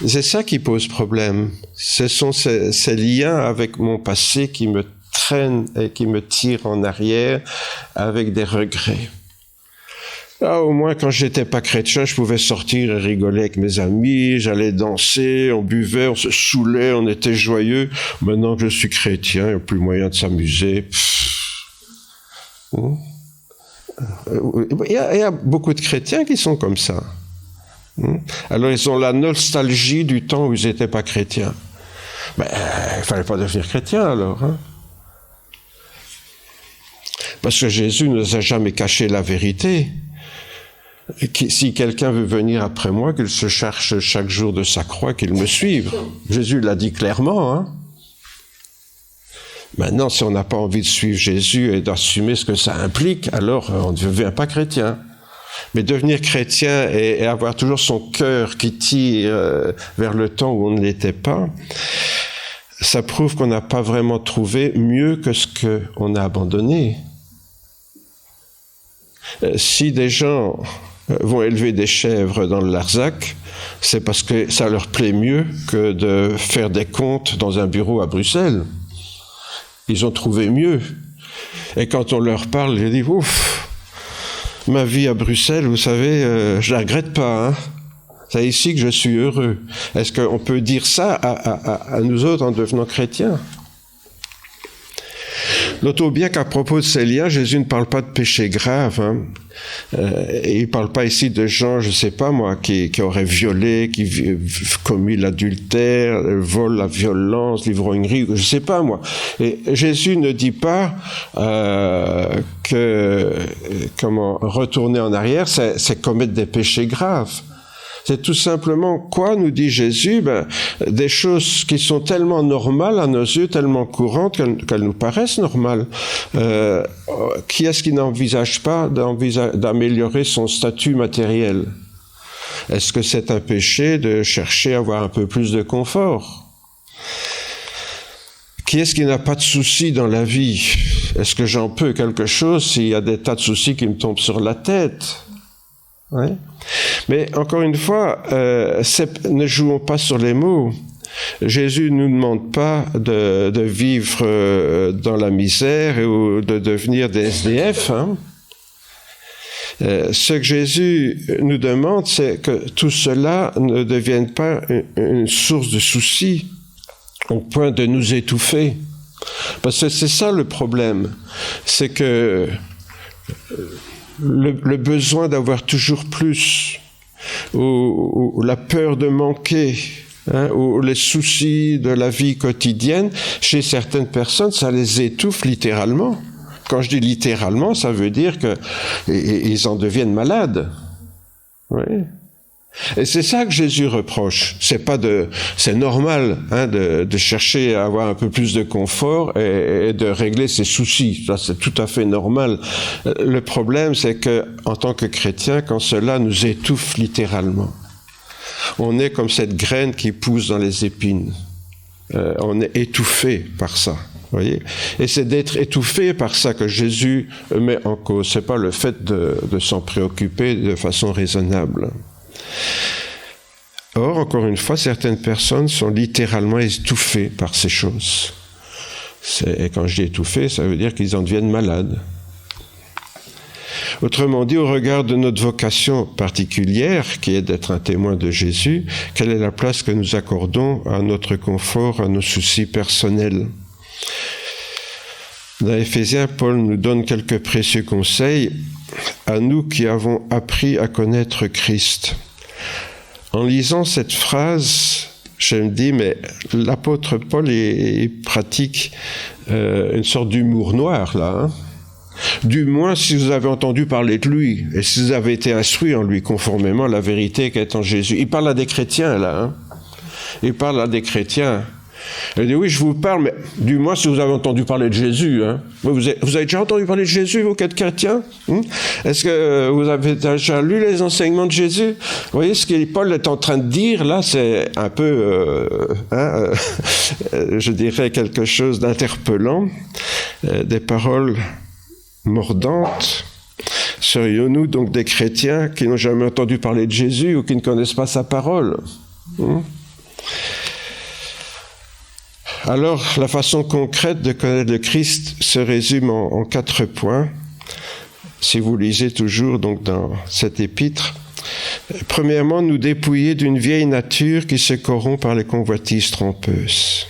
C'est ça qui pose problème. Ce sont ces liens avec mon passé qui me traînent et qui me tirent en arrière avec des regrets. Ah, au moins, quand j'étais pas chrétien, je pouvais sortir et rigoler avec mes amis, j'allais danser, on buvait, on se saoulait, on était joyeux. Maintenant que je suis chrétien, il n'y a plus moyen de s'amuser. Il y a beaucoup de chrétiens qui sont comme ça. Alors ils ont la nostalgie du temps où ils n'étaient pas chrétiens. Mais il ne fallait pas devenir chrétien alors. Hein? Parce que Jésus ne nous a jamais caché la vérité. Si quelqu'un veut venir après moi, qu'il se cherche chaque jour de sa croix, qu'il me suive. Jésus l'a dit clairement. Hein? Maintenant, si on n'a pas envie de suivre Jésus et d'assumer ce que ça implique, alors on ne devient pas chrétien. Mais devenir chrétien et avoir toujours son cœur qui tire vers le temps où on ne l'était pas, ça prouve qu'on n'a pas vraiment trouvé mieux que ce qu'on a abandonné. Si des gens vont élever des chèvres dans le Larzac, c'est parce que ça leur plaît mieux que de faire des comptes dans un bureau à Bruxelles. Ils ont trouvé mieux. Et quand on leur parle, ils disent « Ouf, ma vie à Bruxelles, vous savez, je la regrette pas, hein. C'est ici que je suis heureux. » Est-ce qu'on peut dire ça à nous autres en devenant chrétiens? Notons bien qu'à propos de ces liens, Jésus ne parle pas de péché grave. Hein. Il ne parle pas ici de gens, je ne sais pas moi, qui auraient violé, qui commis l'adultère, le vol, la violence, l'ivrognerie, je ne sais pas moi. Et Jésus ne dit pas retourner en arrière, c'est commettre des péchés graves. C'est tout simplement quoi, nous dit Jésus, des choses qui sont tellement normales à nos yeux, tellement courantes qu'elles nous paraissent normales. Qui est-ce qui n'envisage pas d'améliorer son statut matériel? Est-ce que c'est un péché de chercher à avoir un peu plus de confort? Qui est-ce qui n'a pas de soucis dans la vie? Est-ce que j'en peux quelque chose s'il y a des tas de soucis qui me tombent sur la tête? Ouais. Mais encore une fois, ne jouons pas sur les mots. Jésus ne nous demande pas de vivre dans la misère ou de devenir des SDF. Hein. Ce que Jésus nous demande, c'est que tout cela ne devienne pas une source de soucis au point de nous étouffer. Parce que c'est ça le problème, c'est que le besoin d'avoir toujours plus, ou la peur de manquer, hein, ou les soucis de la vie quotidienne, chez certaines personnes, ça les étouffe littéralement. Quand je dis littéralement, ça veut dire qu'ils en deviennent malades. Oui. Et c'est ça que Jésus reproche. C'est normal, hein, de chercher à avoir un peu plus de confort et de régler ses soucis. Ça, c'est tout à fait normal. Le problème, c'est que, en tant que chrétien, quand cela nous étouffe littéralement, on est comme cette graine qui pousse dans les épines. On est étouffé par ça. Voyez, et c'est d'être étouffé par ça que Jésus met en cause. C'est pas le fait de s'en préoccuper de façon raisonnable. Or, encore une fois, certaines personnes sont littéralement étouffées par ces choses. Et quand je dis étouffé, ça veut dire qu'ils en deviennent malades. Autrement dit, au regard de notre vocation particulière, qui est d'être un témoin de Jésus, quelle est la place que nous accordons à notre confort, à nos soucis personnels ? Dans Éphésiens, Paul nous donne quelques précieux conseils à nous qui avons appris à connaître Christ. En lisant cette phrase, je me dis, mais l'apôtre Paul il pratique une sorte d'humour noir, là. Hein. Du moins, si vous avez entendu parler de lui, et si vous avez été instruit en lui, conformément à la vérité qui est en Jésus. Il parle à des chrétiens, là. Hein. Il parle à des chrétiens. Il dit, oui, je vous parle, mais du moins si vous avez entendu parler de Jésus. Hein. Vous avez déjà entendu parler de Jésus, vous qui êtes chrétiens? Est-ce que vous avez déjà lu les enseignements de Jésus? Vous voyez, ce que Paul est en train de dire, là, c'est un peu, je dirais, quelque chose d'interpellant, des paroles mordantes. Serions-nous donc des chrétiens qui n'ont jamais entendu parler de Jésus ou qui ne connaissent pas sa parole? Alors, la façon concrète de connaître le Christ se résume en 4 points. Si vous lisez toujours donc dans cet épître. Premièrement, nous dépouiller d'une vieille nature qui se corrompt par les convoitises trompeuses.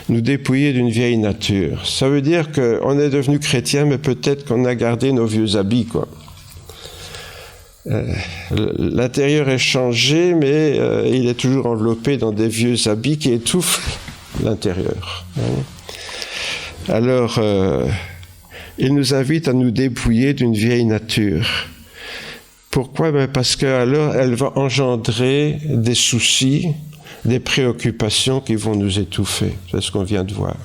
Nous dépouiller d'une vieille nature. Ça veut dire qu'on est devenu chrétien, mais peut-être qu'on a gardé nos vieux habits, quoi. L'intérieur est changé, mais il est toujours enveloppé dans des vieux habits qui étouffent l'intérieur. Alors, il nous invite à nous dépouiller d'une vieille nature. Pourquoi? Parce qu'alors, elle va engendrer des soucis, des préoccupations qui vont nous étouffer. C'est ce qu'on vient de voir.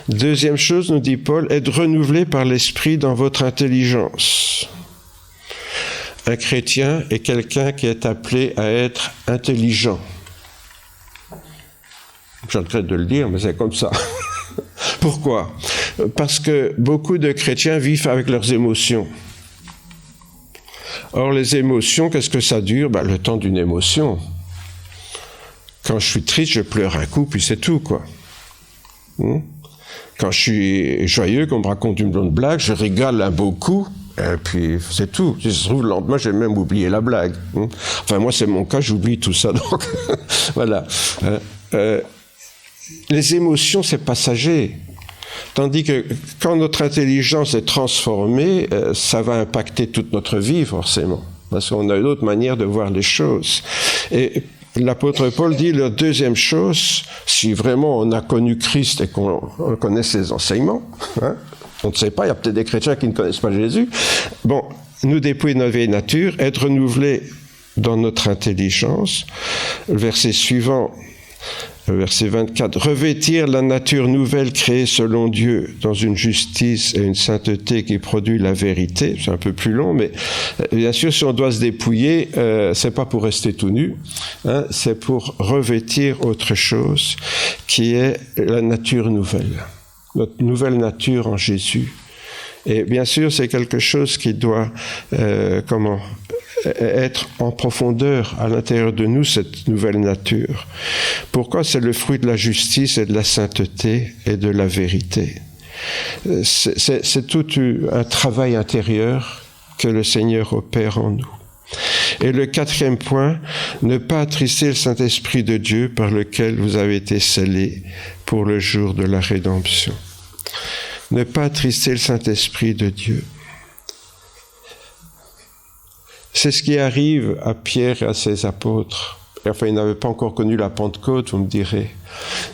Deuxième chose, nous dit Paul, être renouvelé par l'esprit dans votre intelligence. Un chrétien est quelqu'un qui est appelé à être intelligent. Je regrette de le dire, mais c'est comme ça. Pourquoi? Parce que beaucoup de chrétiens vivent avec leurs émotions. Or, les émotions, qu'est-ce que ça dure? Le temps d'une émotion. Quand je suis triste, je pleure un coup, puis c'est tout, quoi. Quand je suis joyeux, qu'on me raconte une bonne blague, je rigole un beau coup, et puis c'est tout. Si ça se trouve, le lendemain, j'ai même oublié la blague. Enfin, moi, c'est mon cas, j'oublie tout ça, donc voilà. Les émotions, c'est passager. Tandis que quand notre intelligence est transformée, ça va impacter toute notre vie, forcément. Parce qu'on a une autre manière de voir les choses. Et l'apôtre Paul dit la deuxième chose, si vraiment on a connu Christ et qu'on connaît ses enseignements, on ne sait pas, il y a peut-être des chrétiens qui ne connaissent pas Jésus, nous dépouiller de notre vieille nature, être renouvelés dans notre intelligence. Le verset suivant, verset 24, revêtir la nature nouvelle créée selon Dieu dans une justice et une sainteté qui produit la vérité. C'est un peu plus long, mais bien sûr, si on doit se dépouiller, c'est pas pour rester tout nu, c'est pour revêtir autre chose qui est la nature nouvelle, notre nouvelle nature en Jésus. Et bien sûr, c'est quelque chose qui doit, être en profondeur à l'intérieur de nous, cette nouvelle nature. Pourquoi? C'est le fruit de la justice et de la sainteté et de la vérité. C'est tout un travail intérieur que le Seigneur opère en nous. Et le quatrième point, ne pas attrister le Saint-Esprit de Dieu par lequel vous avez été scellés pour le jour de la rédemption. Ne pas attrister le Saint-Esprit de Dieu. C'est ce qui arrive à Pierre et à ses apôtres. Enfin, ils n'avaient pas encore connu la Pentecôte, vous me direz.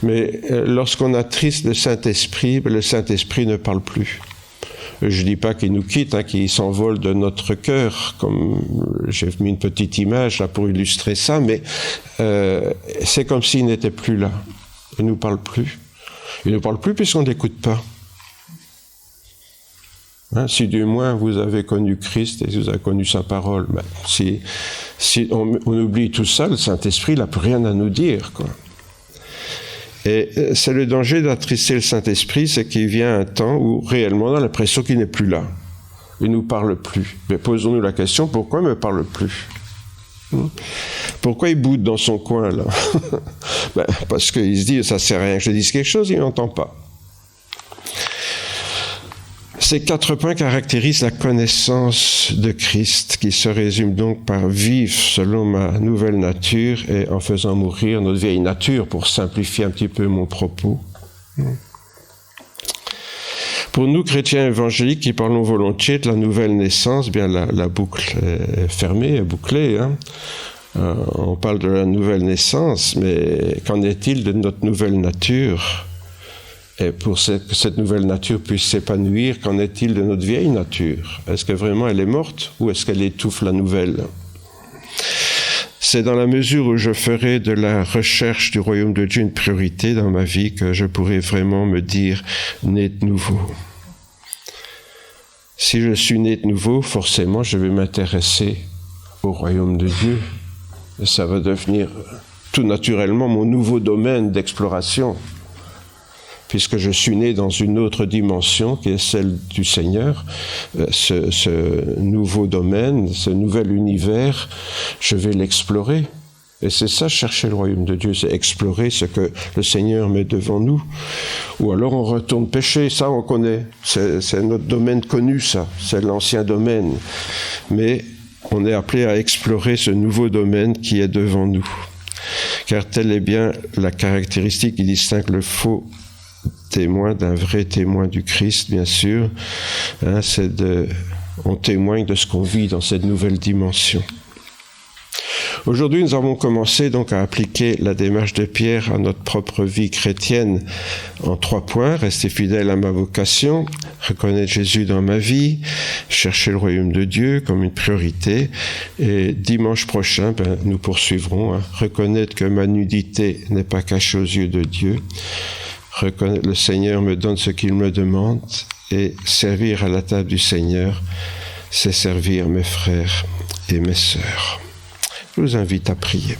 Mais lorsqu'on attriste le Saint-Esprit, le Saint-Esprit ne parle plus. Je ne dis pas qu'il nous quitte, qu'il s'envole de notre cœur, comme j'ai mis une petite image là pour illustrer ça, mais c'est comme s'il n'était plus là. Il ne nous parle plus. Il ne nous parle plus puisqu'on ne l'écoute pas. Si du moins vous avez connu Christ et vous avez connu sa parole, si on oublie tout ça, le Saint-Esprit n'a plus rien à nous dire, quoi. Et c'est le danger d'attrister le Saint-Esprit, c'est qu'il vient un temps où réellement on a l'impression qu'il n'est plus là. Il ne nous parle plus. Mais posons-nous la question, pourquoi il ne me parle plus? Pourquoi il boude dans son coin, là? Parce qu'il se dit, ça ne sert à rien que je dise quelque chose, il n'entend pas. Ces 4 points caractérisent la connaissance de Christ, qui se résume donc par vivre selon ma nouvelle nature et en faisant mourir notre vieille nature, pour simplifier un petit peu mon propos. Pour nous, chrétiens évangéliques qui parlons volontiers de la nouvelle naissance, bien la boucle est fermée, est bouclée. On parle de la nouvelle naissance, mais qu'en est-il de notre nouvelle nature ? Et pour que cette nouvelle nature puisse s'épanouir, qu'en est-il de notre vieille nature? Est-ce que vraiment elle est morte ou est-ce qu'elle étouffe la nouvelle? C'est dans la mesure où je ferai de la recherche du royaume de Dieu une priorité dans ma vie que je pourrai vraiment me dire né de nouveau. Si je suis né de nouveau, forcément je vais m'intéresser au royaume de Dieu. Et ça va devenir tout naturellement mon nouveau domaine d'exploration. Puisque je suis né dans une autre dimension qui est celle du Seigneur, ce nouveau domaine, ce nouvel univers, je vais l'explorer. Et c'est ça, chercher le royaume de Dieu, c'est explorer ce que le Seigneur met devant nous. Ou alors on retourne pécher, ça on connaît, c'est notre domaine connu, ça, c'est l'ancien domaine. Mais on est appelé à explorer ce nouveau domaine qui est devant nous. Car telle est bien la caractéristique qui distingue le faux témoin d'un vrai témoin du Christ, bien sûr. On témoigne de ce qu'on vit dans cette nouvelle dimension. Aujourd'hui, nous avons commencé donc à appliquer la démarche de Pierre à notre propre vie chrétienne en 3 points. Rester fidèle à ma vocation, reconnaître Jésus dans ma vie, chercher le royaume de Dieu comme une priorité. Et dimanche prochain, nous poursuivrons. Reconnaître que ma nudité n'est pas cachée aux yeux de Dieu. Reconnaître le Seigneur me donne ce qu'il me demande. Et servir à la table du Seigneur, c'est servir mes frères et mes sœurs. Je vous invite à prier.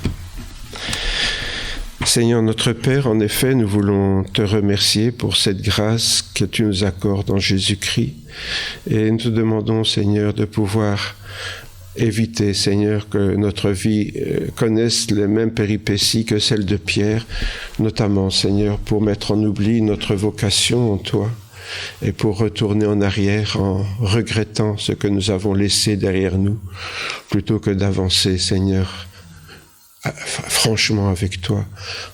Seigneur notre Père, en effet, nous voulons te remercier pour cette grâce que tu nous accordes en Jésus-Christ. Et nous te demandons, Seigneur, de pouvoir éviter, Seigneur, que notre vie connaisse les mêmes péripéties que celle de Pierre, notamment, Seigneur, pour mettre en oubli notre vocation en toi et pour retourner en arrière en regrettant ce que nous avons laissé derrière nous, plutôt que d'avancer, Seigneur, franchement avec toi,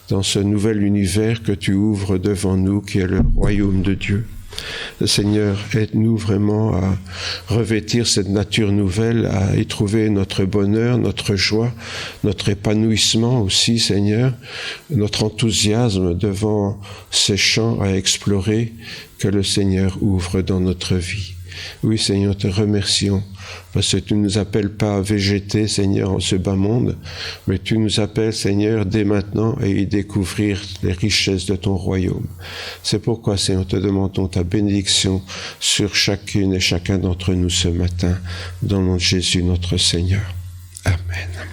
dans ce nouvel univers que tu ouvres devant nous, qui est le royaume de Dieu. Seigneur, aide-nous vraiment à revêtir cette nature nouvelle, à y trouver notre bonheur, notre joie, notre épanouissement aussi, Seigneur, notre enthousiasme devant ces champs à explorer que le Seigneur ouvre dans notre vie. Oui, Seigneur, te remercions, parce que tu ne nous appelles pas à végéter, Seigneur, en ce bas monde, mais tu nous appelles, Seigneur, dès maintenant à y découvrir les richesses de ton royaume. C'est pourquoi, Seigneur, te demandons ta bénédiction sur chacune et chacun d'entre nous ce matin, dans le nom de Jésus, notre Seigneur. Amen.